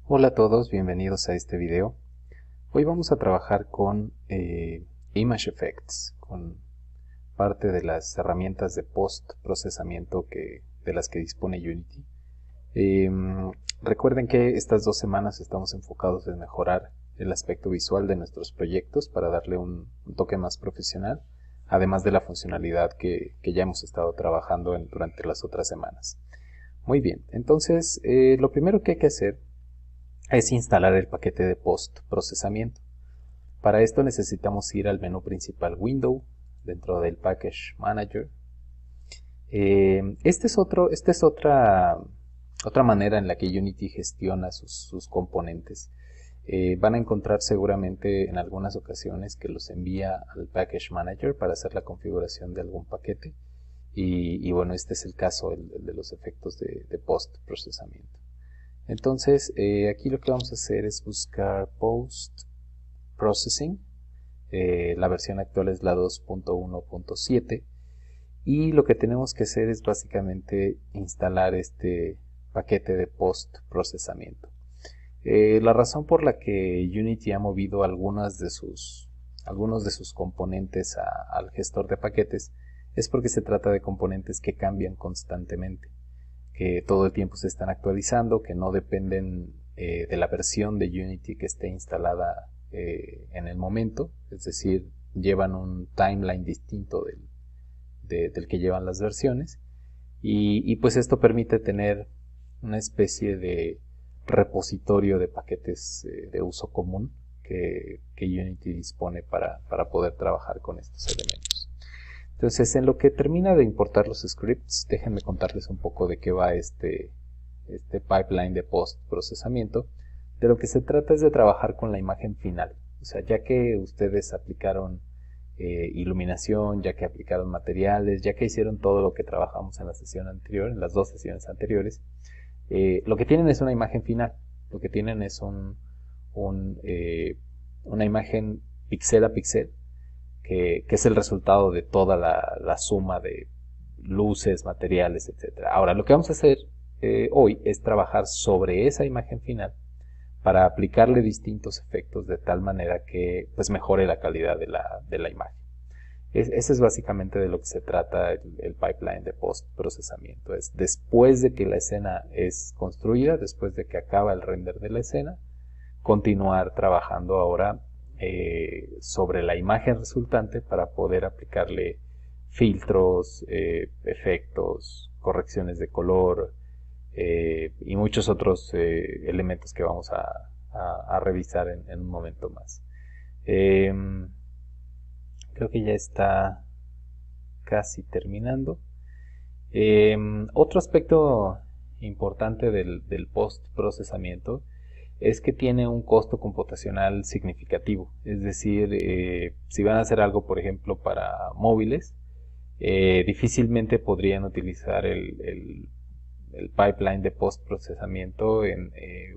Hola a todos, bienvenidos a este video. Hoy vamos a trabajar con Image Effects, con parte de las herramientas de post-procesamiento de las que dispone Unity. Recuerden que estas 2 semanas estamos enfocados en mejorar el aspecto visual de nuestros proyectos para darle un toque más profesional, además de la funcionalidad que ya hemos estado trabajando durante las otras semanas. Muy bien, entonces lo primero que hay que hacer es instalar el paquete de post-procesamiento. Para esto necesitamos ir al menú principal Window, dentro del Package Manager. Esta es otra manera en la que Unity gestiona sus componentes. Van a encontrar seguramente en algunas ocasiones que los envía al Package Manager para hacer la configuración de algún paquete. Y bueno, este es el caso, el de los efectos de post-procesamiento. Entonces, aquí lo que vamos a hacer es buscar Post Processing. La versión actual es la 2.1.7 y lo que tenemos que hacer es básicamente instalar este paquete de post procesamiento. La razón por la que Unity ha movido algunos de sus componentes al gestor de paquetes es porque se trata de componentes que cambian constantemente, que todo el tiempo se están actualizando, que no dependen de la versión de Unity que esté instalada en el momento, es decir, llevan un timeline distinto del que llevan las versiones, y pues esto permite tener una especie de repositorio de paquetes de uso común que Unity dispone para poder trabajar con estos elementos. Entonces, en lo que termina de importar los scripts, déjenme contarles un poco de qué va este pipeline de post-procesamiento. De lo que se trata es de trabajar con la imagen final. O sea, ya que ustedes aplicaron iluminación, ya que aplicaron materiales, ya que hicieron todo lo que trabajamos en la sesión anterior, en las 2 sesiones anteriores, lo que tienen es una imagen final. Lo que tienen es una imagen pixel a pixel, que es el resultado de toda la suma de luces, materiales, etc. Ahora, lo que vamos a hacer hoy es trabajar sobre esa imagen final para aplicarle distintos efectos de tal manera que pues mejore la calidad de la imagen. Ese es básicamente de lo que se trata el pipeline de post-procesamiento. Es después de que la escena es construida, después de que acaba el render de la escena, continuar trabajando ahora sobre la imagen resultante para poder aplicarle filtros, efectos, correcciones de color y muchos otros elementos que vamos a revisar en un momento más. Creo que ya está casi terminando. Otro aspecto importante del post-procesamiento es que tiene un costo computacional significativo. Es decir, si van a hacer algo, por ejemplo, para móviles, difícilmente podrían utilizar el pipeline de post-procesamiento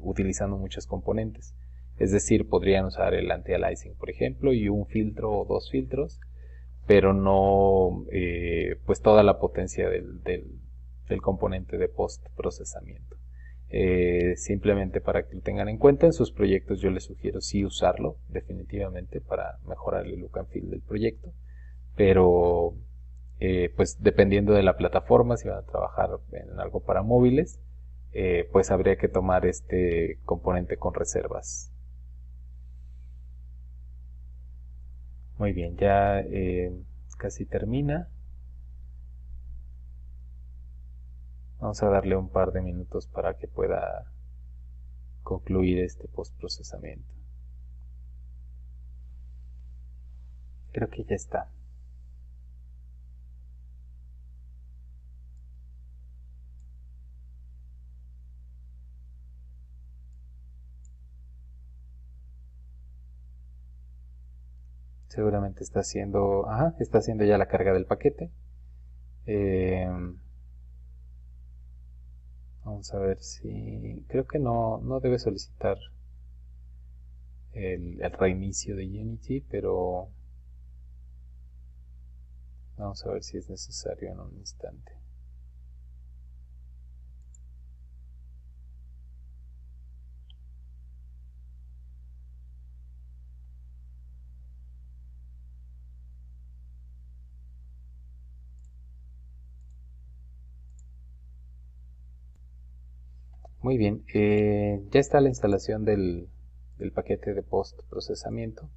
utilizando muchos componentes. Es decir, podrían usar el anti-aliasing, por ejemplo, y un filtro o 2 filtros, pero no pues toda la potencia del componente de post-procesamiento. Simplemente para que lo tengan en cuenta en sus proyectos, yo les sugiero sí usarlo definitivamente para mejorar el look and feel del proyecto, pero pues dependiendo de la plataforma, si van a trabajar en algo para móviles, pues habría que tomar este componente con reservas. Muy bien, ya casi termina. Vamos a darle un par de minutos para que pueda concluir este postprocesamiento. Creo que ya está. Seguramente está haciendo ya la carga del paquete. Vamos a ver si... Creo que no debe solicitar el reinicio de Unity, pero vamos a ver si es necesario en un instante. Muy bien, ya está la instalación del paquete de post-procesamiento.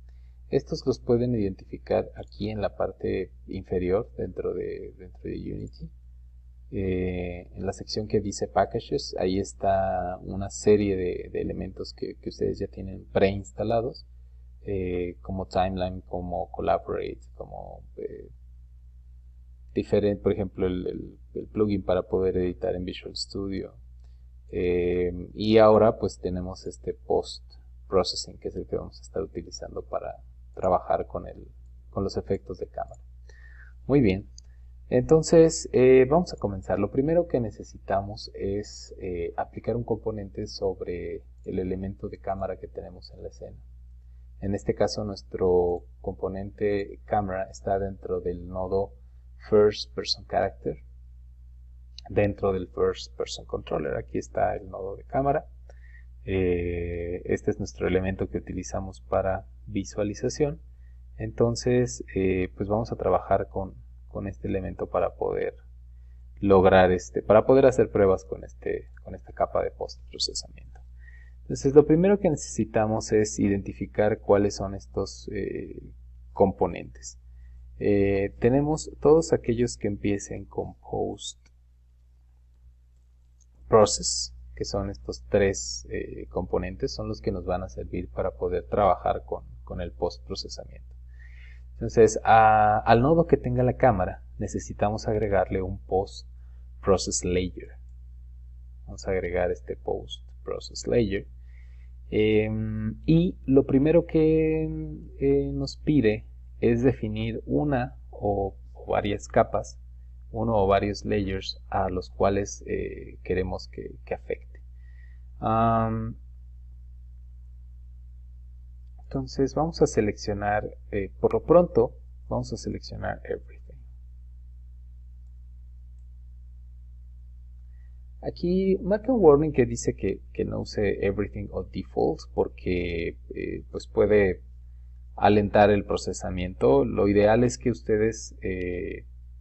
Estos los pueden identificar aquí en la parte inferior dentro de Unity. En la sección que dice Packages, ahí está una serie de elementos que ustedes ya tienen preinstalados, como Timeline, como Collaborate, como diferente, por ejemplo, el plugin para poder editar en Visual Studio. Y ahora pues tenemos este Post Processing, que es el que vamos a estar utilizando para trabajar con los efectos de cámara. Muy bien, entonces vamos a comenzar. Lo primero que necesitamos es aplicar un componente sobre el elemento de cámara que tenemos en la escena. En este caso nuestro componente cámara está dentro del nodo First Person Character, dentro del First Person Controller. Aquí está el nodo de cámara. Este es nuestro elemento que utilizamos para visualización. Entonces pues vamos a trabajar con este elemento para poder lograr para poder hacer pruebas con esta capa de post-procesamiento. Entonces lo primero que necesitamos es identificar cuáles son estos componentes. Tenemos todos aquellos que empiecen con Post Process, que son estos tres componentes, son los que nos van a servir para poder trabajar con el post-procesamiento. Entonces, al nodo que tenga la cámara, necesitamos agregarle un Post-Process Layer. Vamos a agregar este Post-Process Layer. Y lo primero que nos pide es definir una o varias capas, uno o varios layers a los cuales queremos que afecte. Entonces vamos a seleccionar, por lo pronto, vamos a seleccionar Everything. Aquí marca un warning que dice que no use Everything o Default porque pues puede alentar el procesamiento. Lo ideal es que ustedes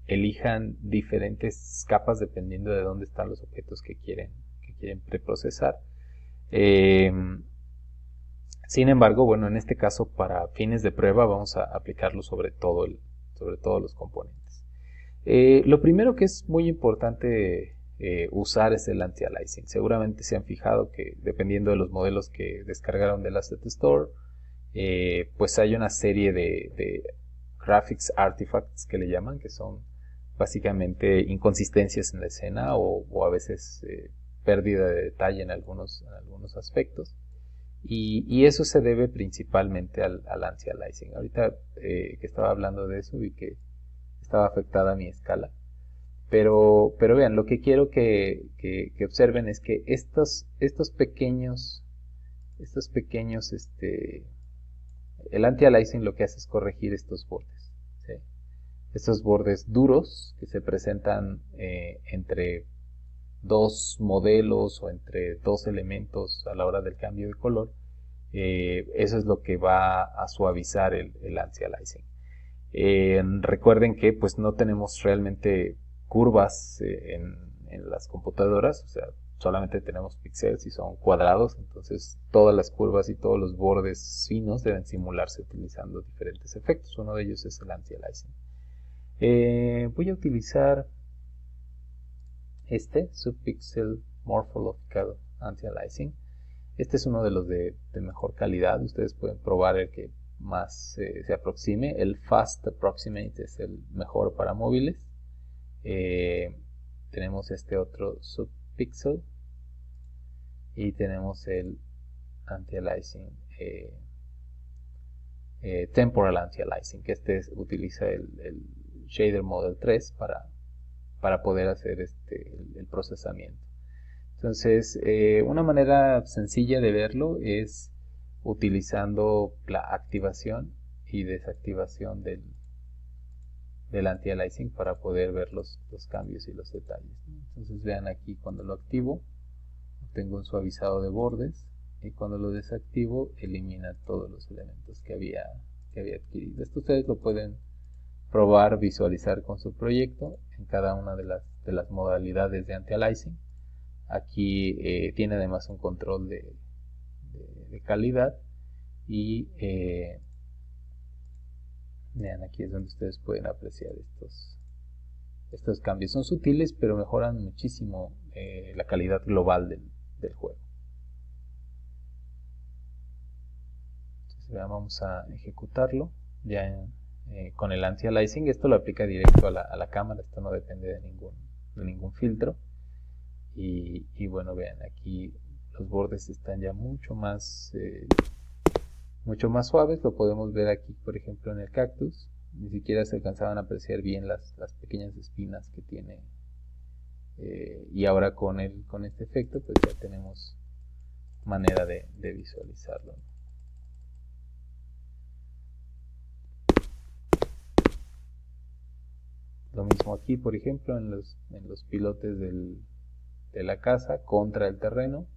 elijan diferentes capas dependiendo de dónde están los objetos que quieren preprocesar. Sin embargo, bueno, en este caso para fines de prueba vamos a aplicarlo sobre todos los componentes. Lo primero que es muy importante usar es el anti-aliasing. Seguramente se han fijado que dependiendo de los modelos que descargaron del Asset Store, pues hay una serie de graphics artifacts que le llaman, que son básicamente inconsistencias en la escena o a veces pérdida de detalle en algunos aspectos. Y eso se debe principalmente al anti-aliasing. Ahorita que estaba hablando de eso vi que estaba afectada mi escala. Pero vean, lo que quiero que observen es que estos pequeños el anti-aliasing lo que hace es corregir estos bordes, ¿sí? Estos bordes duros que se presentan entre dos modelos o entre dos elementos a la hora del cambio de color, eso es lo que va a suavizar el anti-aliasing. Recuerden que pues no tenemos realmente curvas en las computadoras, o sea, solamente tenemos píxeles y son cuadrados, entonces todas las curvas y todos los bordes finos deben simularse utilizando diferentes efectos. Uno de ellos es el anti-aliasing. Voy a utilizar Subpixel Morphological Anti-Aliasing. Este es uno de los de mejor calidad. Ustedes pueden probar el que más se aproxime. El Fast Approximate es el mejor para móviles. Tenemos este otro Subpixel y tenemos el Anti-Aliasing Temporal Anti-Aliasing, que utiliza el Shader Model 3 para poder hacer el procesamiento. Entonces, una manera sencilla de verlo es utilizando la activación y desactivación del anti-aliasing para poder ver los cambios y los detalles. Entonces vean aquí, cuando lo activo tengo un suavizado de bordes y cuando lo desactivo elimina todos los elementos que había adquirido. Esto ustedes lo pueden probar, visualizar con su proyecto en cada una de las modalidades de anti-aliasing. Aquí tiene además un control de calidad y vean, aquí es donde ustedes pueden apreciar estos cambios. Son sutiles, pero mejoran muchísimo la calidad global del juego. Entonces, vamos a ejecutarlo ya con el anti-aliasing. Esto lo aplica directo a la cámara, esto no depende de ningún filtro. Y bueno, vean, aquí los bordes están ya mucho más suaves. Lo podemos ver aquí, por ejemplo, en el cactus. Ni siquiera se alcanzaban a apreciar bien las pequeñas espinas que tiene. Y ahora con este efecto, pues ya tenemos manera de visualizarlo. Lo mismo aquí, por ejemplo, en los pilotes de la casa contra el terreno.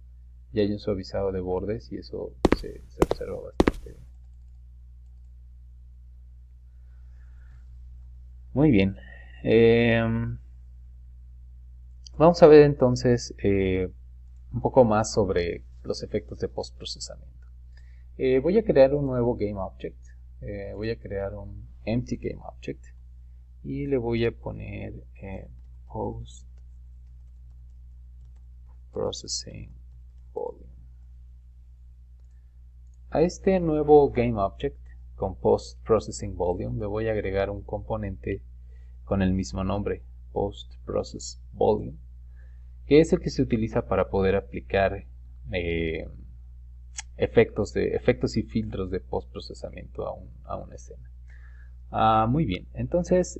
Ya hay un suavizado de bordes y eso se observa bastante bien. Muy bien. Vamos a ver entonces un poco más sobre los efectos de postprocesamiento. Voy a crear un nuevo GameObject. Voy a crear un empty GameObject y le voy a poner postprocessing volume. A este nuevo GameObject con postprocessing volume le voy a agregar un componente con el mismo nombre, postprocessVolume, que es el que se utiliza para poder aplicar efectos y filtros de postprocesamiento a una escena. Muy bien, entonces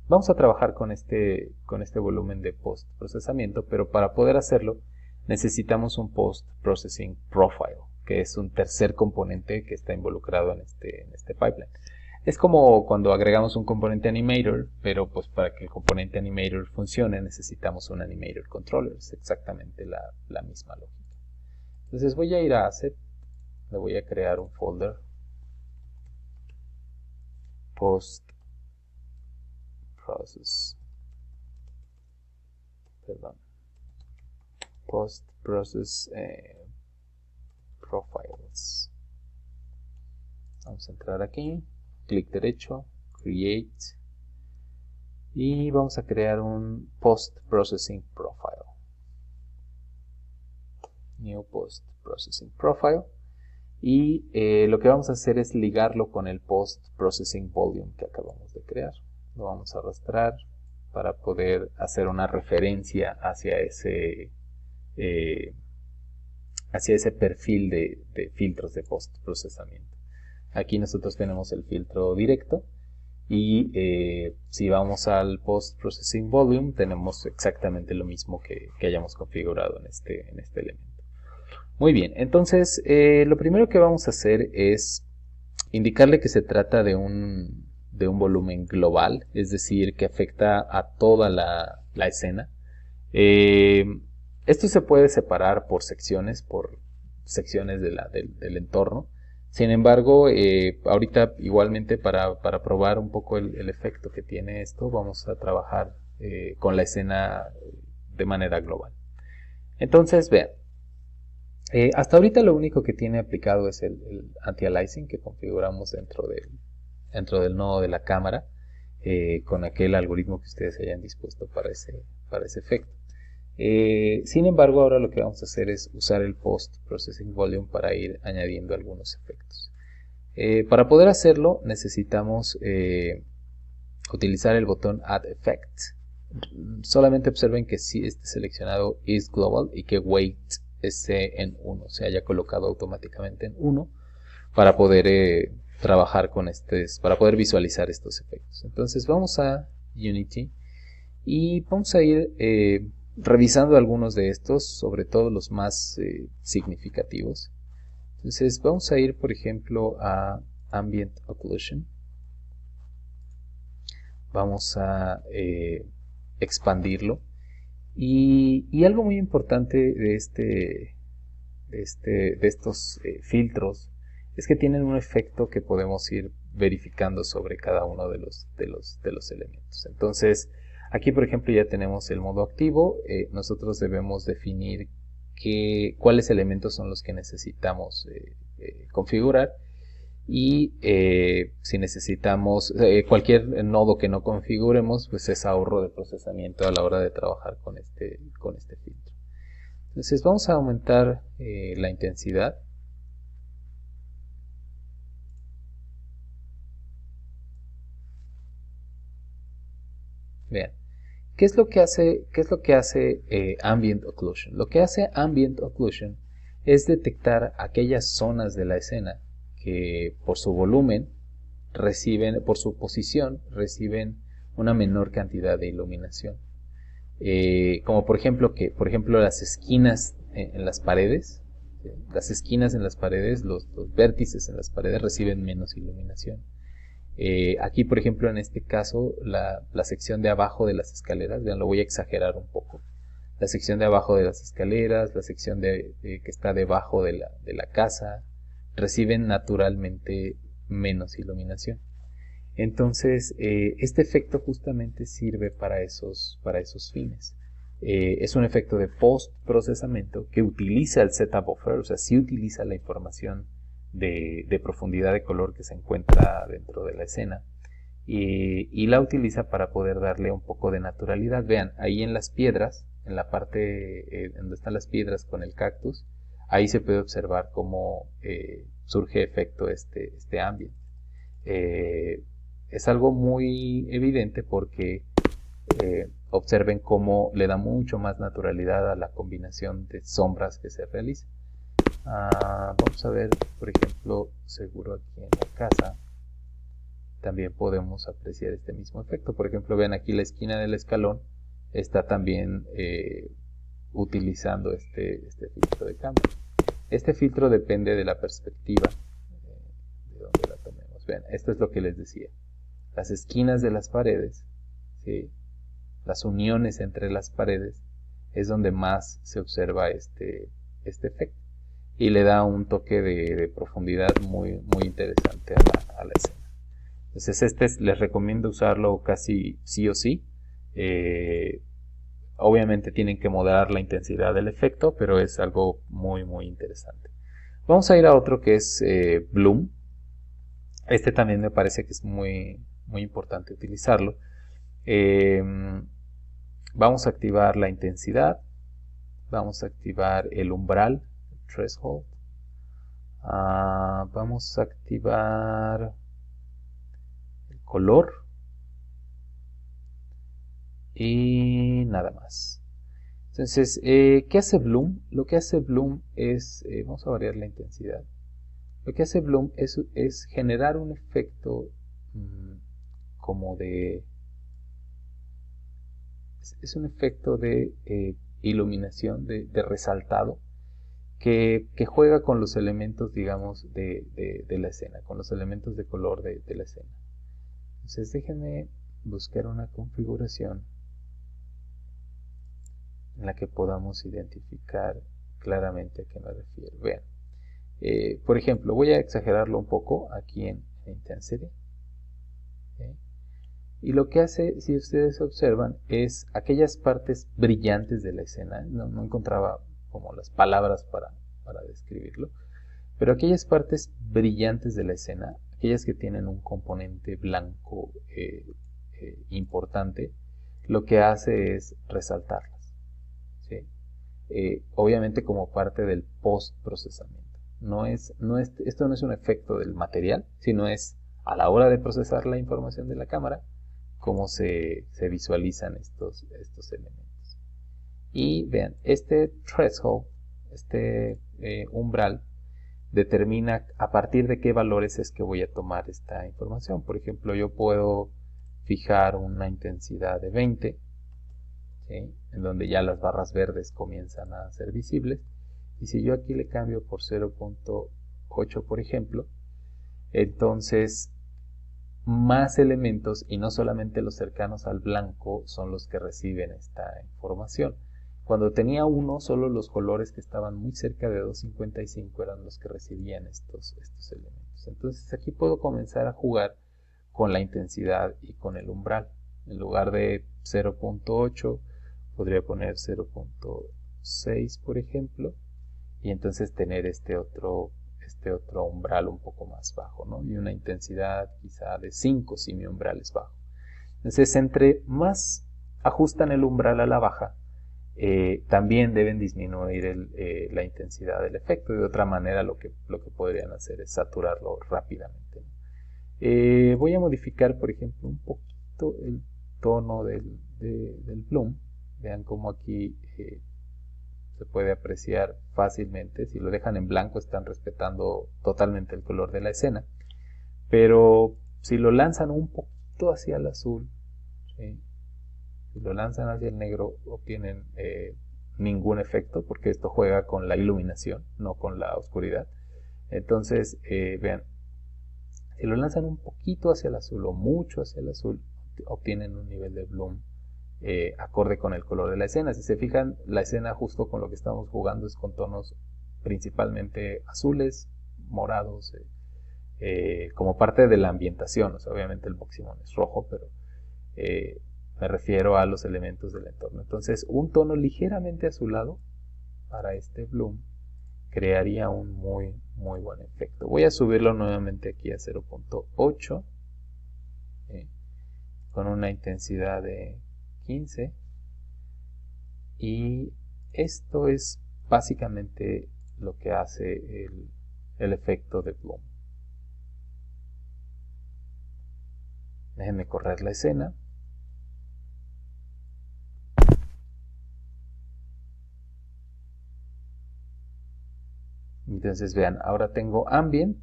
vamos a trabajar con este volumen de postprocesamiento, pero para poder hacerlo necesitamos un postprocessing profile, que es un tercer componente que está involucrado en este pipeline. Es como cuando agregamos un componente animator, pero pues para que el componente animator funcione necesitamos un animator controller. Es exactamente la misma lógica. Entonces voy a ir a Asset, le voy a crear un folder postprocess profiles. Vamos a entrar aquí, clic derecho, create, y vamos a crear un postprocessing profile. New postprocessing profile. Y lo que vamos a hacer es ligarlo con el postprocessing volume que acabamos de crear. Lo vamos a arrastrar para poder hacer una referencia hacia ese perfil de filtros de postprocesamiento. Aquí nosotros tenemos el filtro directo y si vamos al postprocessing volume tenemos exactamente lo mismo que hayamos configurado en este elemento. Muy bien, entonces lo primero que vamos a hacer es indicarle que se trata de un volumen global, es decir, que afecta a toda la escena. Esto se puede separar por secciones del entorno. Sin embargo, ahorita igualmente para probar un poco el efecto que tiene esto, vamos a trabajar con la escena de manera global. Entonces, vean. Hasta ahorita lo único que tiene aplicado es el anti-aliasing que configuramos dentro del nodo de la cámara con aquel algoritmo que ustedes hayan dispuesto para ese efecto. Sin embargo, ahora lo que vamos a hacer es usar el postprocessing volume para ir añadiendo algunos efectos. Para poder hacerlo necesitamos utilizar el botón Add Effect. Solamente observen que si esté seleccionado is global y que weight esté en 1, se haya colocado automáticamente en 1 para poder trabajar con para poder visualizar estos efectos. Entonces vamos a Unity y vamos a ir revisando algunos de estos, sobre todo los más significativos. Entonces vamos a ir, por ejemplo, a Ambient Occlusion. Vamos a expandirlo. Y algo muy importante de estos filtros es que tienen un efecto que podemos ir verificando sobre cada uno de los elementos. Entonces, Aquí, por ejemplo, ya tenemos el modo activo. Nosotros debemos definir cuáles elementos son los que necesitamos configurar. Y si necesitamos cualquier nodo que no configuremos, pues es ahorro de procesamiento a la hora de trabajar con este filtro. Entonces vamos a aumentar la intensidad. Vean, ¿qué es lo que hace Ambient Occlusion? Lo que hace Ambient Occlusion es detectar aquellas zonas de la escena que por su volumen por su posición, reciben una menor cantidad de iluminación. Como por ejemplo las esquinas en las paredes, las esquinas en las paredes, los vértices en las paredes reciben menos iluminación. Aquí, por ejemplo, en este caso, la sección de abajo de las escaleras, vean, lo voy a exagerar un poco. La sección de abajo de las escaleras, la sección que está debajo de la casa, reciben naturalmente menos iluminación. Entonces, este efecto justamente sirve para esos fines. Es un efecto de post-procesamiento que utiliza el setup buffer, o sea, sí utiliza la información de profundidad de color que se encuentra dentro de la escena y la utiliza para poder darle un poco de naturalidad. Vean, ahí en las piedras, en la parte donde están las piedras con el cactus, ahí se puede observar cómo surge efecto este ambient. Es algo muy evidente porque observen cómo le da mucho más naturalidad a la combinación de sombras que se realiza. Vamos a ver, por ejemplo, seguro aquí en la casa también podemos apreciar este mismo efecto. Por ejemplo, ven aquí la esquina del escalón está también utilizando este filtro de cambio. Este filtro depende de la perspectiva de donde la tomemos. Vean, esto es lo que les decía. Las esquinas de las paredes, ¿sí? Las uniones entre las paredes, es donde más se observa este efecto. Y le da un toque de profundidad muy, muy interesante a la escena. Entonces les recomiendo usarlo casi sí o sí. Obviamente tienen que moderar la intensidad del efecto, pero es algo muy, muy interesante. Vamos a ir a otro que es Bloom. Este también me parece que es muy, muy importante utilizarlo. Vamos a activar la intensidad. Vamos a activar el umbral, threshold. Vamos a activar el color. Y nada más. Entonces, ¿qué hace Bloom? Lo que hace Bloom es, vamos a variar la intensidad. Lo que hace Bloom es generar un efecto como de... Es un efecto de iluminación, de resaltado, que juega con los elementos, digamos, de la escena, con los elementos de color de la escena. Entonces, déjenme buscar una configuración en la que podamos identificar claramente a qué me refiero. Vean, por ejemplo, voy a exagerarlo un poco aquí en Intensity. ¿Okay? Y lo que hace, si ustedes observan, es aquellas partes brillantes de la escena. No encontraba como las palabras para describirlo, pero aquellas partes brillantes de la escena, aquellas que tienen un componente blanco importante, lo que hace es resaltarlas. ¿Sí? Obviamente como parte del post-procesamiento. Esto no es un efecto del material, sino es a la hora de procesar la información de la cámara, cómo se visualizan estos elementos. Y vean, este threshold, este umbral, determina a partir de qué valores es que voy a tomar esta información. Por ejemplo, yo puedo fijar una intensidad de 20, ¿sí? En donde ya las barras verdes comienzan a ser visibles. Y si yo aquí le cambio por 0.8, por ejemplo, entonces más elementos, y no solamente los cercanos al blanco, son los que reciben esta información. Cuando tenía uno, solo los colores que estaban muy cerca de 255 eran los que recibían estos elementos. Entonces aquí puedo comenzar a jugar con la intensidad y con el umbral. En lugar de 0.8 podría poner 0.6 por ejemplo, y entonces tener este otro umbral un poco más bajo, ¿no? Y una intensidad quizá de 5 si mi umbral es bajo. Entonces, entre más ajustan el umbral a la baja, también deben disminuir la intensidad del efecto. De otra manera, lo que podrían hacer es saturarlo rápidamente, ¿no? Voy a modificar, por ejemplo, un poquito el tono del bloom. Vean cómo aquí se puede apreciar fácilmente. Si lo dejan en blanco, están respetando totalmente el color de la escena. Pero si lo lanzan un poquito hacia el azul, ¿sí? Si lo lanzan hacia el negro, obtienen ningún efecto, porque esto juega con la iluminación, no con la oscuridad. Entonces, vean, si lo lanzan un poquito hacia el azul o mucho hacia el azul, obtienen un nivel de bloom acorde con el color de la escena. Si se fijan, la escena justo con lo que estamos jugando es con tonos principalmente azules, morados, como parte de la ambientación. O sea, obviamente el Boximon es rojo, pero me refiero a los elementos del entorno. Entonces, un tono ligeramente azulado para este bloom crearía un muy buen efecto. Voy a subirlo nuevamente aquí a 0.8 con una intensidad de 15, y esto es básicamente lo que hace el efecto de bloom. Déjenme correr la escena. Entonces vean, ahora tengo ambient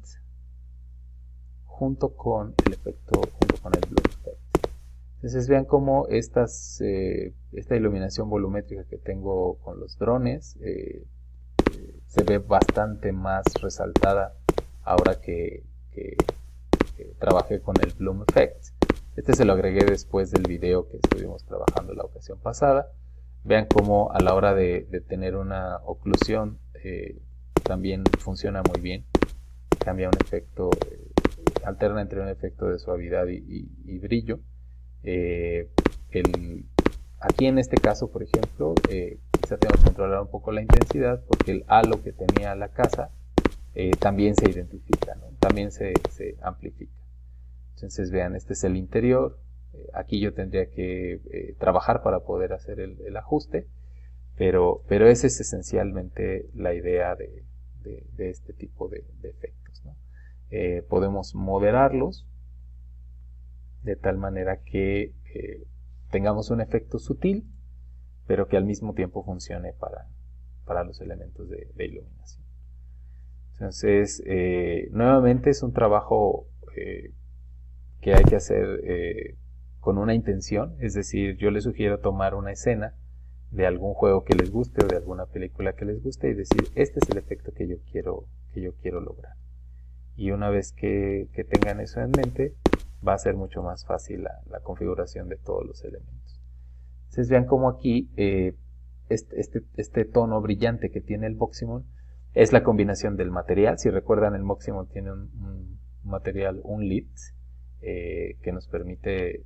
junto con el efecto, junto con el bloom effect. Entonces vean cómo esta iluminación volumétrica que tengo con los drones se ve bastante más resaltada ahora que trabajé con el bloom effect. Este se lo agregué después del video que estuvimos trabajando la ocasión pasada. Vean cómo a la hora de tener una oclusión también funciona muy bien. Cambia un efecto, alterna entre un efecto de suavidad y brillo. Aquí en este caso, por ejemplo, quizá tengo que controlar un poco la intensidad, porque el halo que tenía la casa también se identifica, ¿no? También se amplifica. Entonces vean, este es el interior. Aquí yo tendría que trabajar para poder hacer el ajuste, pero esa es esencialmente la idea de este tipo de efectos, ¿no? Podemos moderarlos de tal manera que tengamos un efecto sutil, pero que al mismo tiempo funcione para los elementos de iluminación. Entonces, nuevamente es un trabajo que hay que hacer con una intención. Es decir, yo les sugiero tomar una escena de algún juego que les guste o de alguna película que les guste y decir, este es el efecto que yo quiero lograr. Y una vez que tengan eso en mente, va a ser mucho más fácil la configuración de todos los elementos. Entonces vean cómo aquí este tono brillante que tiene el Boximon es la combinación del material. Si recuerdan, el Boximon tiene un material, un lead, que nos permite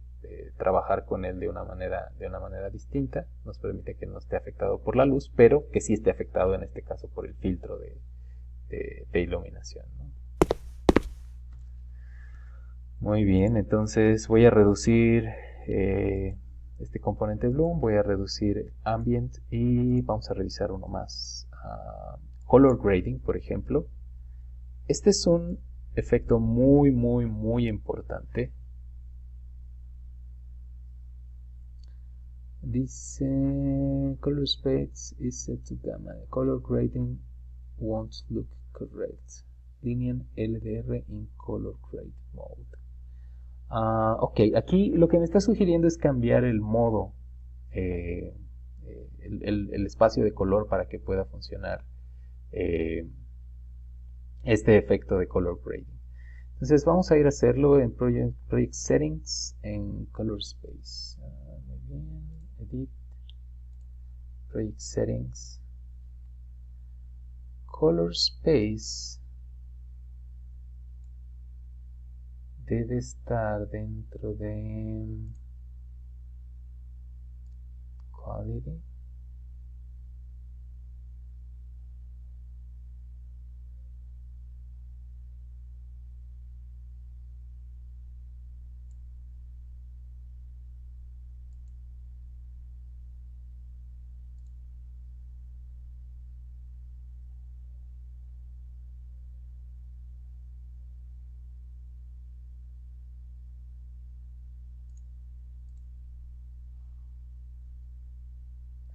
trabajar con él de una manera distinta. Nos permite que no esté afectado por la luz, pero que sí esté afectado en este caso por el filtro de iluminación, ¿no? Muy bien, entonces voy a reducir este componente bloom, voy a reducir ambient y vamos a revisar uno más. Color grading, por ejemplo. Este es un efecto muy importante. Dice color space is set to gamma. Color grading won't look correct. Linear LDR in color grade mode. Ok, aquí lo que me está sugiriendo es cambiar el modo, el espacio de color para que pueda funcionar este efecto de color grading. Entonces vamos a ir a hacerlo en Project Settings, en Color Space. Muy bien, Edit, Project Settings, Color Space. Debe estar dentro de quality.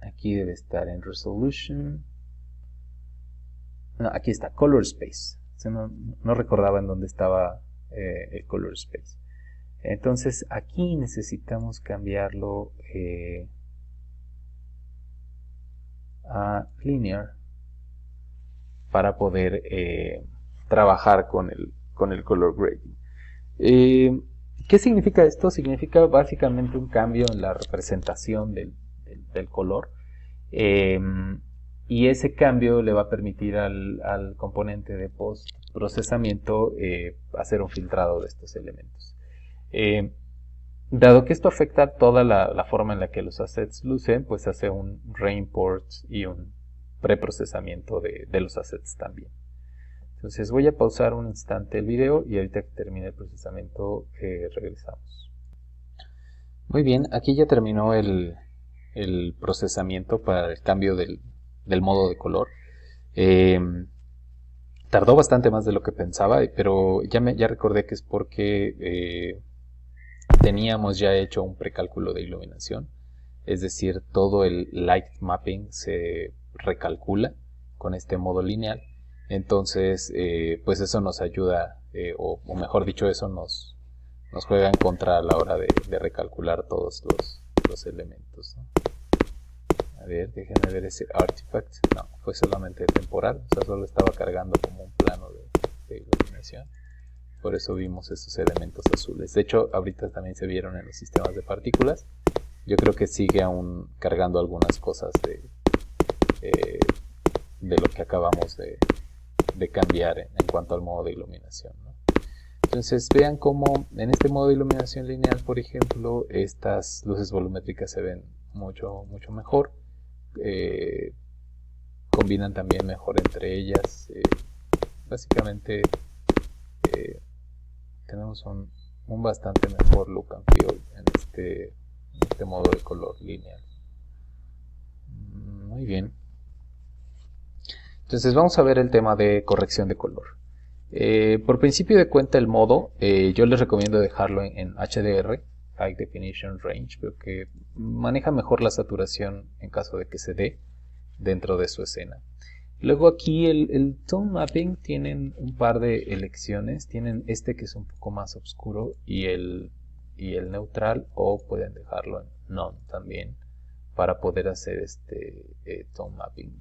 Aquí debe estar en resolution. No, aquí está, color space. No recordaba en dónde estaba el color space. Entonces aquí necesitamos cambiarlo a linear para poder trabajar con el color grading. ¿Qué significa esto? Significa básicamente un cambio en la representación del color. Y ese cambio le va a permitir al componente de post-procesamiento hacer un filtrado de estos elementos. Dado que esto afecta toda la forma en la que los assets lucen, pues hace un reimport y un preprocesamiento de los assets también. Entonces voy a pausar un instante el video y ahorita que termine el procesamiento regresamos. Muy bien, aquí ya terminó el procesamiento para el cambio del modo de color. Tardó bastante más de lo que pensaba, pero ya recordé que es porque teníamos ya hecho un precálculo de iluminación, es decir, todo el light mapping se recalcula con este modo lineal. Entonces pues eso nos ayuda, o mejor dicho, eso nos juega en contra a la hora de recalcular todos los elementos, ¿no? A ver, déjenme ver ese artifact. No, fue solamente temporal, o sea, solo estaba cargando como un plano de iluminación. Por eso vimos esos elementos azules. De hecho, ahorita también se vieron en los sistemas de partículas. Yo creo que sigue aún cargando algunas cosas de lo que acabamos de cambiar en cuanto al modo de iluminación, ¿no? Entonces vean cómo en este modo de iluminación lineal, por ejemplo, estas luces volumétricas se ven mucho mejor. Combinan también mejor entre ellas. Básicamente tenemos un bastante mejor look and feel en este modo de color lineal. Muy bien. Entonces vamos a ver el tema de corrección de color. Por principio de cuenta el modo, yo les recomiendo dejarlo en HDR, High Definition Range, porque maneja mejor la saturación en caso de que se dé dentro de su escena. Luego aquí el Tone Mapping tienen un par de elecciones, tienen este que es un poco más oscuro y el neutral, o pueden dejarlo en None también para poder hacer este Tone Mapping.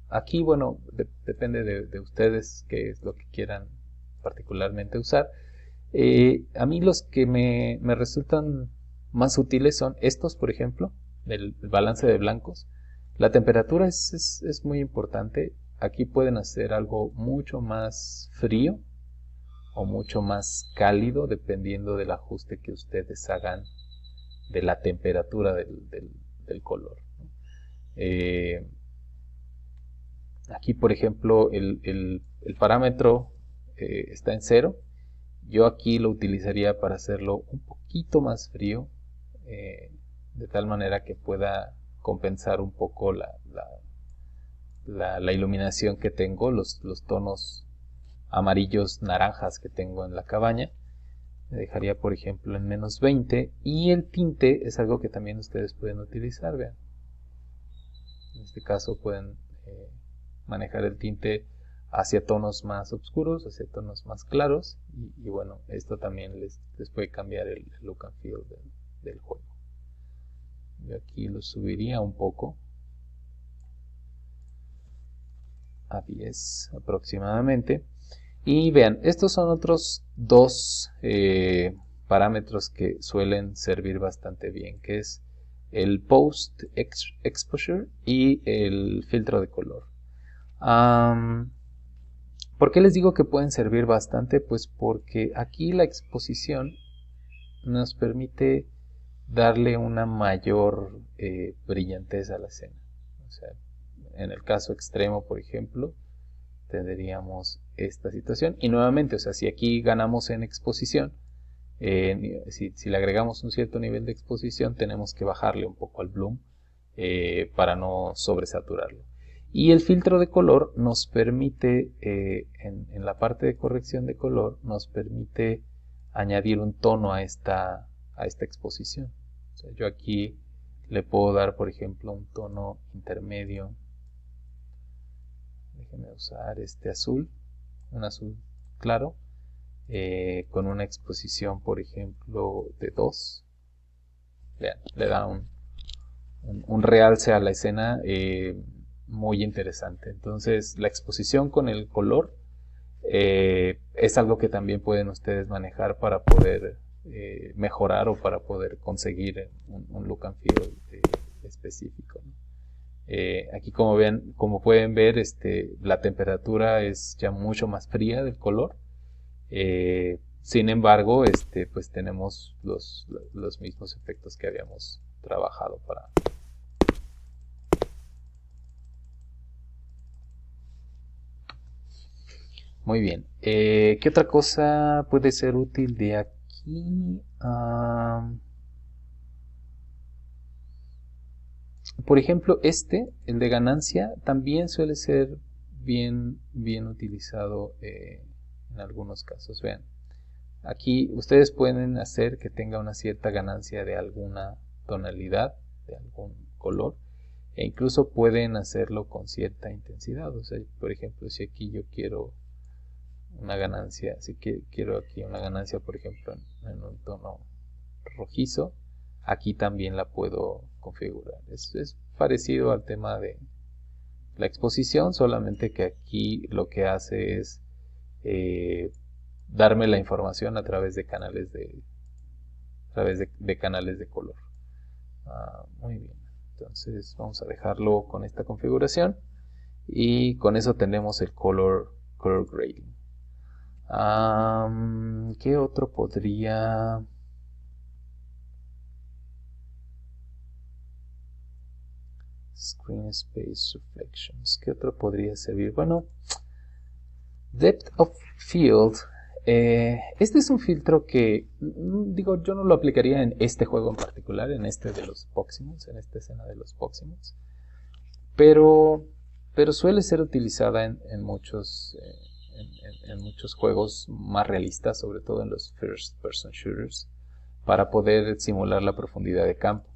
Aquí, bueno, depende de ustedes qué es lo que quieran particularmente usar. A mí los que me resultan más útiles son estos, por ejemplo, el balance de blancos. La temperatura es muy importante. Aquí pueden hacer algo mucho más frío o mucho más cálido, dependiendo del ajuste que ustedes hagan de la temperatura del color. Aquí, por ejemplo, el parámetro está en 0. Yo aquí lo utilizaría para hacerlo un poquito más frío, de tal manera que pueda compensar un poco la iluminación que tengo, los tonos amarillos naranjas que tengo en la cabaña. Me dejaría, por ejemplo, en menos 20. Y el tinte es algo que también ustedes pueden utilizar. Vean, en este caso pueden manejar el tinte hacia tonos más oscuros, hacia tonos más claros, y bueno, esto también les puede cambiar el look and feel del juego. Yo aquí lo subiría un poco a 10 aproximadamente, y vean, estos son otros dos parámetros que suelen servir bastante bien, que es el post exposure y el filtro de color. ¿Por qué les digo que pueden servir bastante? Pues porque aquí la exposición nos permite darle una mayor brillantez a la escena. O sea, en el caso extremo, por ejemplo, tendríamos esta situación. Y nuevamente, o sea, si aquí ganamos en exposición, si le agregamos un cierto nivel de exposición, tenemos que bajarle un poco al bloom para no sobresaturarlo. Y el filtro de color nos permite, en la parte de corrección de color, nos permite añadir un tono a esta exposición. O sea, yo aquí le puedo dar, por ejemplo, un tono intermedio. Déjenme usar este azul, un azul claro, con una exposición, por ejemplo, de 2. Vean, le da un realce a la escena muy interesante. Entonces, la exposición con el color es algo que también pueden ustedes manejar para poder mejorar o para poder conseguir un look and feel específico, ¿no? Aquí como pueden ver, la temperatura es ya mucho más fría del color. Sin embargo, pues tenemos los mismos efectos que habíamos trabajado para. Muy bien. ¿Qué otra cosa puede ser útil de aquí? Por ejemplo, el de ganancia, también suele ser bien utilizado en algunos casos. Vean, aquí ustedes pueden hacer que tenga una cierta ganancia de alguna tonalidad, de algún color, e incluso pueden hacerlo con cierta intensidad. O sea, por ejemplo, si aquí yo quiero una ganancia, si quiero aquí una ganancia, por ejemplo, en un tono rojizo, aquí también la puedo configurar. Es parecido al tema de la exposición, solamente que aquí lo que hace es darme la información a través de canales de canales de color. Muy bien, entonces vamos a dejarlo con esta configuración y con eso tenemos el color grading. ¿Qué otro podría? Screen Space Reflections. ¿Qué otro podría servir? Bueno, Depth of Field. Este es un filtro que, digo, yo no lo aplicaría en este juego en particular, en este de los Poximons, en esta escena de los Poximons. Pero suele ser utilizada en muchos juegos más realistas, sobre todo en los first person shooters, para poder simular la profundidad de campo.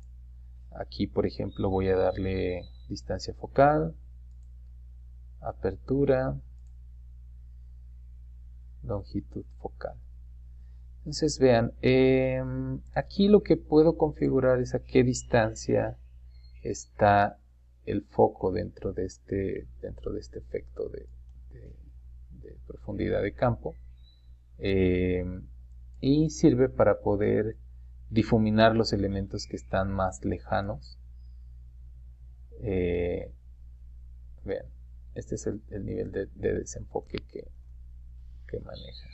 Aquí, por ejemplo, voy a darle distancia focal, apertura, longitud focal. Entonces vean, aquí lo que puedo configurar es a qué distancia está el foco dentro de este efecto de profundidad de campo, y sirve para poder difuminar los elementos que están más lejanos. Vean, este es el nivel de desenfoque que maneja.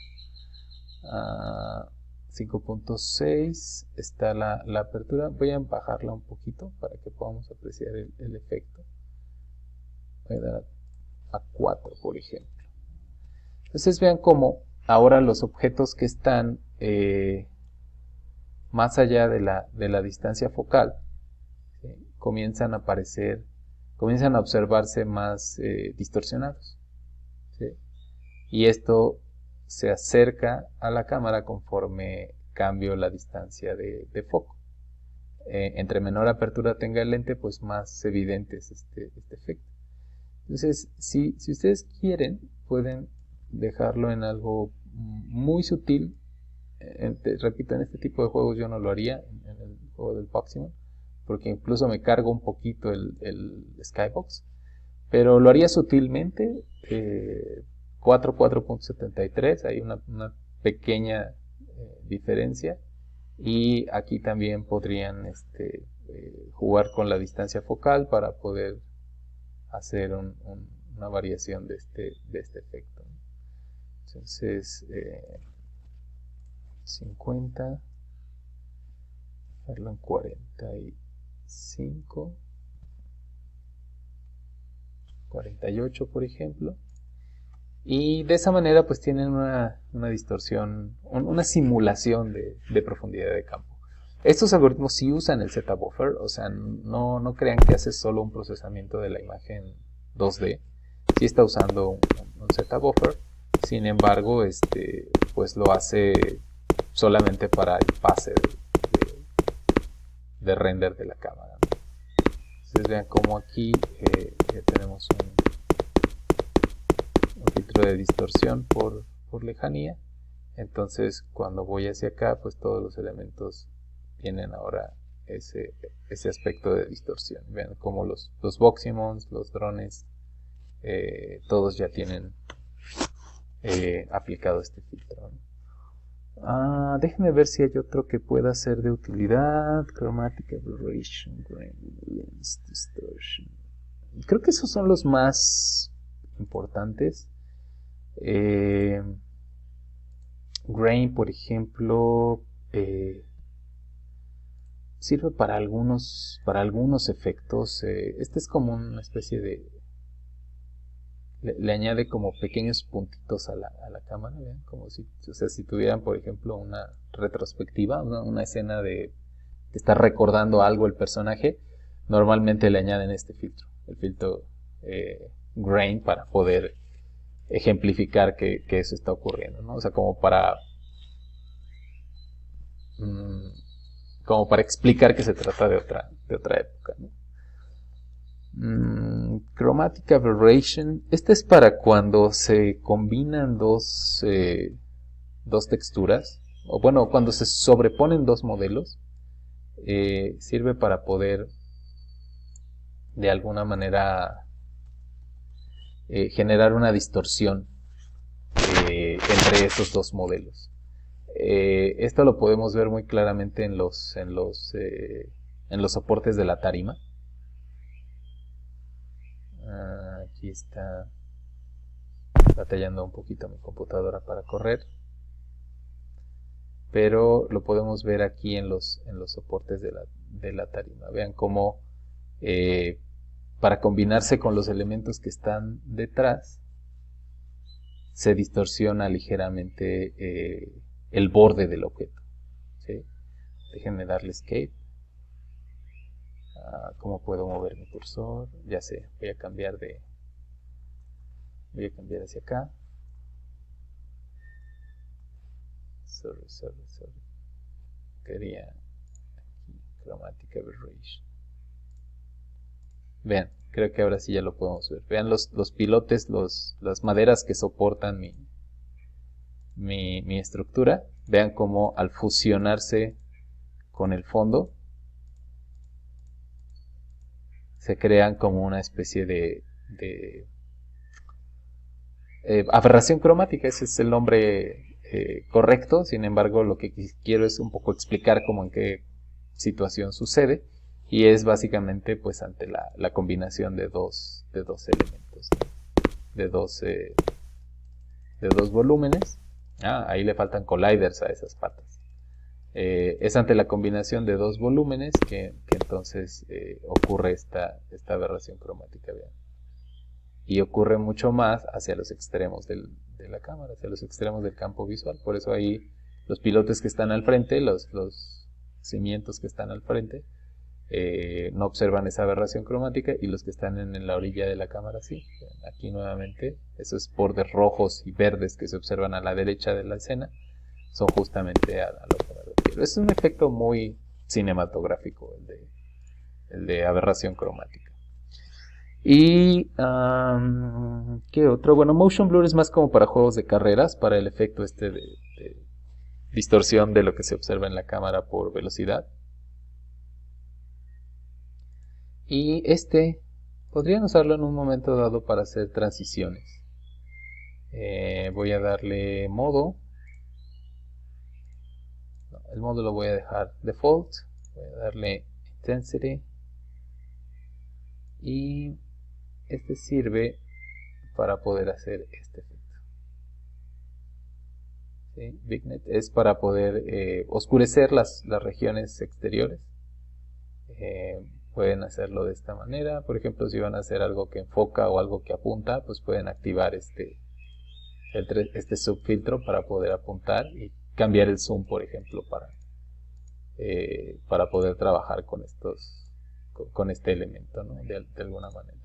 5.6 está la apertura. Voy a bajarla un poquito para que podamos apreciar el efecto. Voy a dar a 4, por ejemplo. Entonces vean cómo ahora los objetos que están más allá de la distancia focal, ¿sí?, comienzan a aparecer, comienzan a observarse más distorsionados, ¿sí? Y esto se acerca a la cámara conforme cambio la distancia de foco. Entre menor apertura tenga el lente, pues más evidente es este efecto. Entonces, si ustedes quieren, pueden dejarlo en algo muy sutil. Repito, en este tipo de juegos yo no lo haría, en el juego del Poximon, porque incluso me cargo un poquito el Skybox, pero lo haría sutilmente. 4.73, hay una pequeña diferencia, y aquí también podrían jugar con la distancia focal para poder hacer una variación de este efecto. Entonces 50, dejarlo en 45, 48 por ejemplo. Y de esa manera pues tienen una distorsión, una simulación de profundidad de campo. Estos algoritmos sí usan el Z-buffer, o sea, no crean que hace solo un procesamiento de la imagen 2D. Sí está usando un Z-buffer, sin embargo, pues lo hace solamente para el pase de render de la cámara. Entonces vean como aquí ya tenemos un filtro de distorsión por lejanía. Entonces cuando voy hacia acá, pues todos los elementos tienen ahora ese aspecto de distorsión. Vean como los Voxymons, los drones, todos ya tienen aplicado este filtro, ¿no? Déjenme ver si hay otro que pueda ser de utilidad. Chromatic Aberration, Gradients, Distortion. Creo que esos son los más importantes. Grain, por ejemplo, sirve para algunos efectos. Este es como una especie de... Le añade como pequeños puntitos a la cámara, ¿vean? Como si tuvieran, por ejemplo, una retrospectiva, una escena de que está recordando algo el personaje, normalmente le añaden este filtro, el filtro Grain, para poder ejemplificar que eso está ocurriendo, ¿no? O sea, como para explicar que se trata de otra época, ¿no? Chromatic Aberration. Este es para cuando se combinan dos texturas, o bueno, cuando se sobreponen dos modelos. Sirve para poder de alguna manera generar una distorsión entre esos dos modelos. Esto lo podemos ver muy claramente en los soportes de la tarima. Aquí está batallando un poquito mi computadora para correr, pero lo podemos ver aquí en los soportes de la tarima. Vean cómo para combinarse con los elementos que están detrás se distorsiona ligeramente el borde del objeto, ¿sí? Déjenme darle escape. ¿Cómo puedo mover mi cursor? Ya sé, voy a cambiar hacia acá. Sorry. Quería aquí, Chromatic Aberration. Vean, creo que ahora sí ya lo podemos ver. Vean los pilotes, las maderas que soportan mi estructura. Vean cómo al fusionarse con el fondo se crean como una especie de aberración cromática. Ese es el nombre correcto. Sin embargo, lo que quiero es un poco explicar cómo en qué situación sucede, y es básicamente pues ante la combinación de dos elementos, de dos volúmenes. Ahí le faltan colliders a esas patas. Es ante la combinación de dos volúmenes que entonces ocurre esta aberración cromática. Vean. Y ocurre mucho más hacia los extremos de la cámara, hacia los extremos del campo visual. Por eso ahí los pilotes que están al frente, los cimientos que están al frente, no observan esa aberración cromática, y los que están en la orilla de la cámara sí. Aquí nuevamente esos bordes rojos y verdes que se observan a la derecha de la escena son justamente a lo que me refiero. Es un efecto muy cinematográfico el de aberración cromática. Y ¿qué otro? Bueno, Motion Blur es más como para juegos de carreras, para el efecto de distorsión de lo que se observa en la cámara por velocidad. Y podrían usarlo en un momento dado para hacer transiciones. Voy a darle modo. No, el modo lo voy a dejar default. Voy a darle intensity. Y sirve para poder hacer este efecto. ¿sí? Vignette es para poder oscurecer las regiones exteriores. Pueden hacerlo de esta manera. Por ejemplo, si van a hacer algo que enfoca o algo que apunta, pues pueden activar este subfiltro para poder apuntar y cambiar el zoom, por ejemplo, para poder trabajar con este elemento, ¿no? de alguna manera.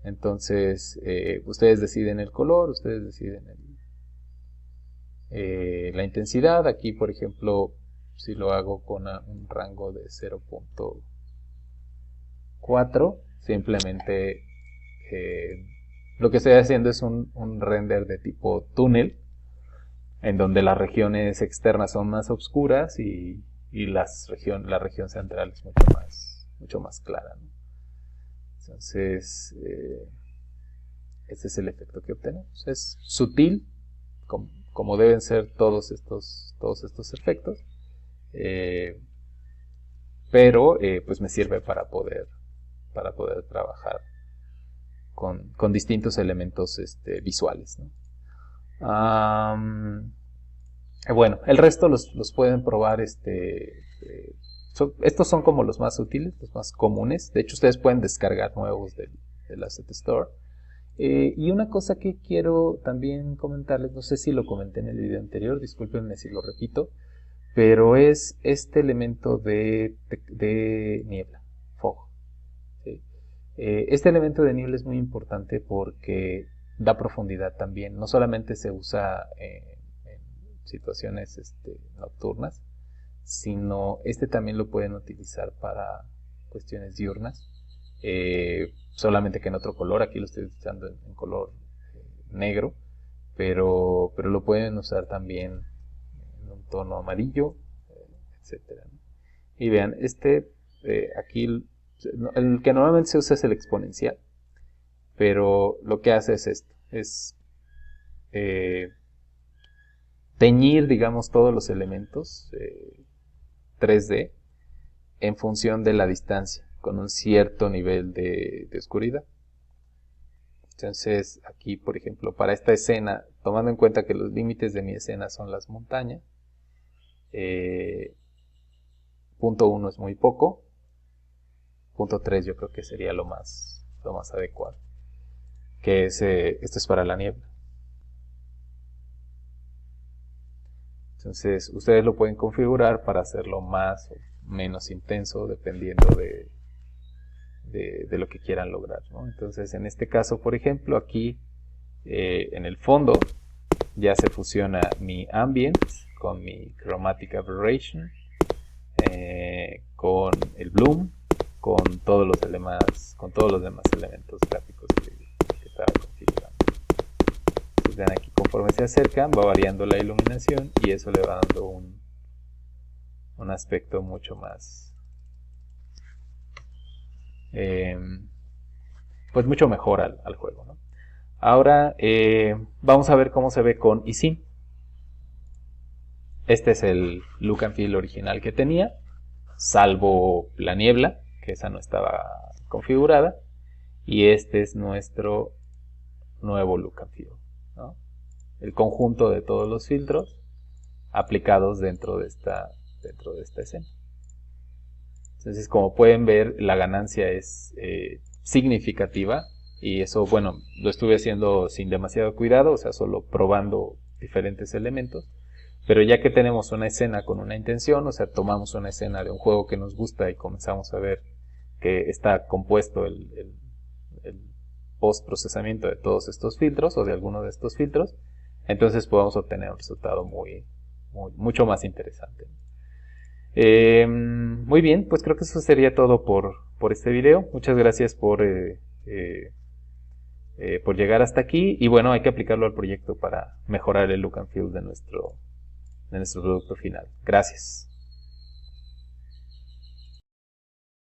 Entonces, ustedes deciden el color, ustedes deciden la intensidad. Aquí, por ejemplo, si lo hago con un rango de 0.4, simplemente lo que estoy haciendo es un render de tipo túnel, en donde las regiones externas son más oscuras y la región central es mucho más clara, ¿no? Entonces, este es el efecto que obtenemos. Es sutil, como deben ser todos estos efectos, pero pues me sirve para poder trabajar con distintos elementos visuales, ¿no? Bueno, el resto los pueden probar. Estos son como los más útiles, los más comunes. De hecho, ustedes pueden descargar nuevos del Asset Store. Y una cosa que quiero también comentarles, no sé si lo comenté en el video anterior, discúlpenme si lo repito, pero es este elemento de niebla, fog. ¿Sí? Este elemento de niebla es muy importante porque da profundidad también. No solamente se usa en situaciones nocturnas, sino también lo pueden utilizar para cuestiones diurnas, solamente que en otro color. Aquí lo estoy utilizando en color negro, pero lo pueden usar también en un tono amarillo, etcétera, ¿no? Y vean, aquí el que normalmente se usa es el exponencial, pero lo que hace es esto, es teñir, digamos, todos los elementos 3D en función de la distancia, con un cierto nivel de oscuridad. Entonces, aquí, por ejemplo, para esta escena, tomando en cuenta que los límites de mi escena son las montañas, punto 1 es muy poco, punto 3 yo creo que sería lo más adecuado, que esto es para la niebla. Entonces, ustedes lo pueden configurar para hacerlo más o menos intenso, dependiendo de lo que quieran lograr, ¿no? Entonces, en este caso, por ejemplo, aquí en el fondo ya se fusiona mi ambient con mi chromatic aberration, con el bloom, con todos los demás elementos gráficos que estaba configurando. Entonces, vean aquí, conforme se acercan, va variando la iluminación y eso le va dando un aspecto mucho más pues mucho mejor al juego, ¿no? Ahora vamos a ver cómo se ve con eSIM. Este es el look and feel original que tenía, salvo la niebla, que esa no estaba configurada, y este es nuestro nuevo look and feel, ¿no? El conjunto de todos los filtros aplicados dentro de esta escena. Entonces, como pueden ver, la ganancia es significativa, y eso, bueno, lo estuve haciendo sin demasiado cuidado, o sea, solo probando diferentes elementos. Pero ya que tenemos una escena con una intención, o sea, tomamos una escena de un juego que nos gusta y comenzamos a ver que está compuesto el post-procesamiento de todos estos filtros o de alguno de estos filtros, entonces podemos obtener un resultado mucho más interesante. Muy bien, pues creo que eso sería todo por este video. Muchas gracias por llegar hasta aquí, y bueno, hay que aplicarlo al proyecto para mejorar el look and feel de nuestro producto final. Gracias.